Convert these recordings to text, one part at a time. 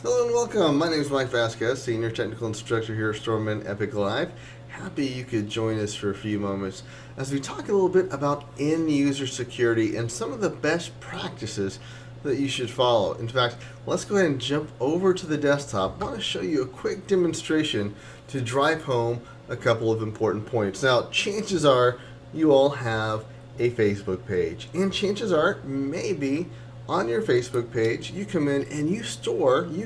Hello and welcome. My name is Mike Vasquez, Senior Technical Instructor here at Stormman Epic Live. Happy you could join us for a few moments as we talk a little bit about end user security and some of the best practices that you should follow. In fact, let's go ahead and jump over to the desktop. I want to show you a quick demonstration to drive home a couple of important points. Now, chances are you all have a Facebook page, and chances are maybe on your Facebook page, you come in and you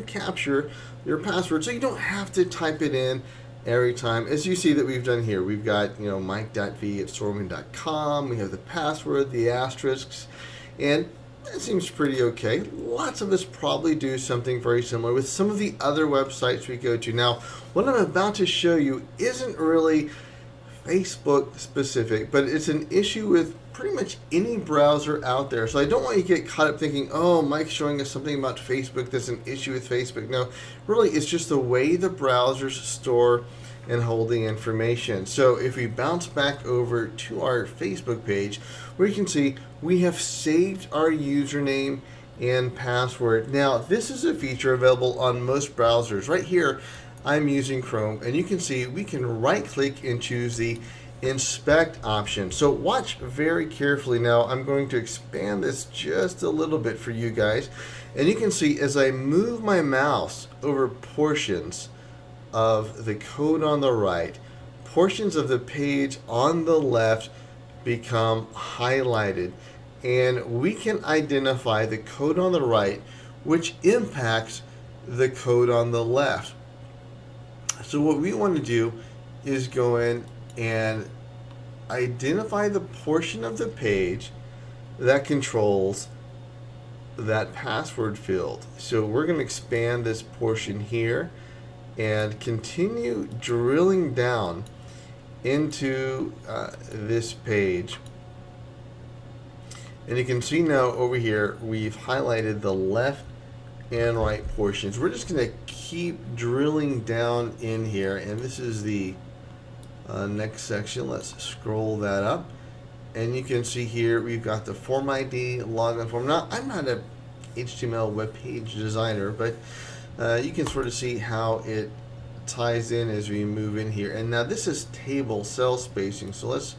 capture your password so you don't have to type it in every time. As you see that we've done here, we've got, mike.v@stormman.com, we have the password, the asterisks, and that seems pretty okay. Lots of us probably do something very similar with some of the other websites we go to. Now, what I'm about to show you isn't really Facebook specific, but it's an issue with pretty much any browser out there. So I don't want you to get caught up thinking, oh, Mike's showing us something about Facebook that's an issue with Facebook. No, really, it's just the way the browsers store and hold the information. So if we bounce back over to our Facebook page, where you can see we have saved our username and password. Now, this is a feature available on most browsers. Right here, I'm using Chrome, and you can see we can right click and choose the inspect option. So watch very carefully now. I'm going to expand this just a little bit for you guys, and you can see as I move my mouse over portions of the code on the right, portions of the page on the left become highlighted, and we can identify the code on the right which impacts the code on the left. So what we want to do is go in and identify the portion of the page that controls that password field. So we're going to expand this portion here and continue drilling down into this page. And you can see now over here we've highlighted the left and right portions. We're just going to keep drilling down in here, and this is the next section. Let's scroll that up, and you can see here we've got the form ID login form. Now, I'm not a HTML web page designer, but you can sort of see how it ties in as we move in here. And now this is table cell spacing, so let's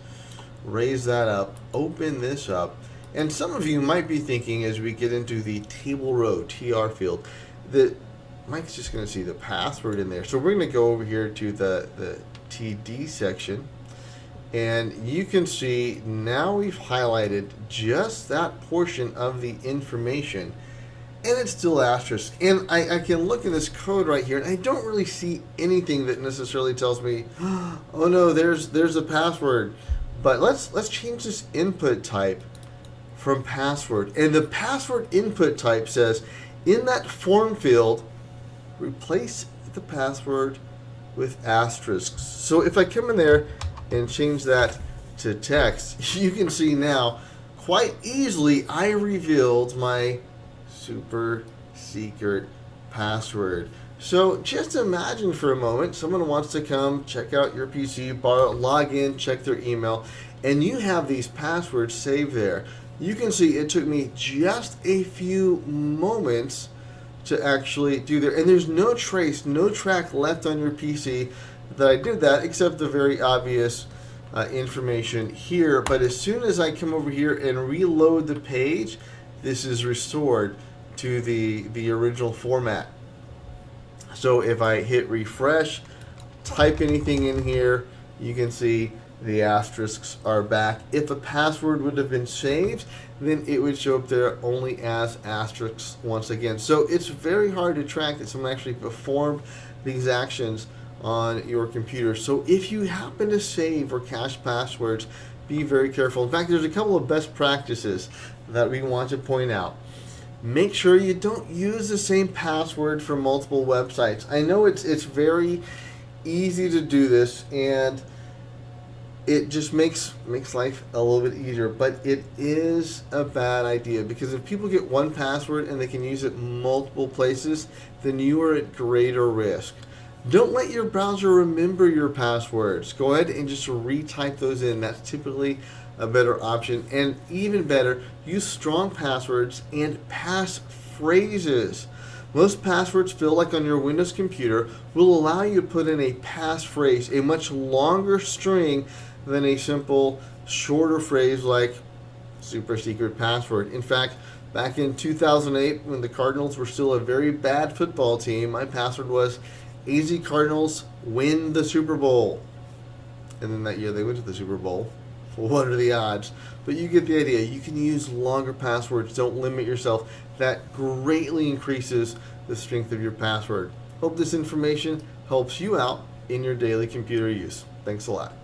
raise that up, open this up. And some of you might be thinking as we get into the table row TR field that Mike's just going to see the password in there. So we're going to go over here to the TD section, and you can see now we've highlighted just that portion of the information, and it's still asterisk. And I can look in this code right here, and I don't really see anything that necessarily tells me, oh no, there's a password. But let's change this input type from password, and the password input type says in that form field replace the password with asterisks. So if I come in there and change that to text, you can see now quite easily I revealed my super secret password. So just imagine for a moment someone wants to come check out your PC, log in, check their email, and you have these passwords saved there. You can see it took me just a few moments to actually do that, and there's no trace, no track left on your PC that I did that, except the very obvious information here. But as soon as I come over here and reload the page, this is restored to the original format. So if I hit refresh, type anything in here, you can see the asterisks are back. If a password would have been saved, then it would show up there only as asterisks once again. So it's very hard to track that someone actually performed these actions on your computer. So if you happen to save or cache passwords, be very careful. In fact, there's a couple of best practices that we want to point out. Make sure you don't use the same password for multiple websites. I know it's very easy to do this, and it just makes life a little bit easier, but it is a bad idea, because if people get one password and they can use it multiple places, then you are at greater risk. Don't let your browser remember your passwords. Go ahead and just retype those in. That's typically a better option. And even better, use strong passwords and pass phrases. Most passwords, feel like on your Windows computer, will allow you to put in a passphrase, a much longer string than a simple, shorter phrase like super secret password. In fact, back in 2008, when the Cardinals were still a very bad football team, my password was AZ Cardinals win the Super Bowl. And then that year they went to the Super Bowl. What are the odds? But you get the idea. You can use longer passwords. Don't limit yourself. That greatly increases the strength of your password. Hope this information helps you out in your daily computer use. Thanks a lot.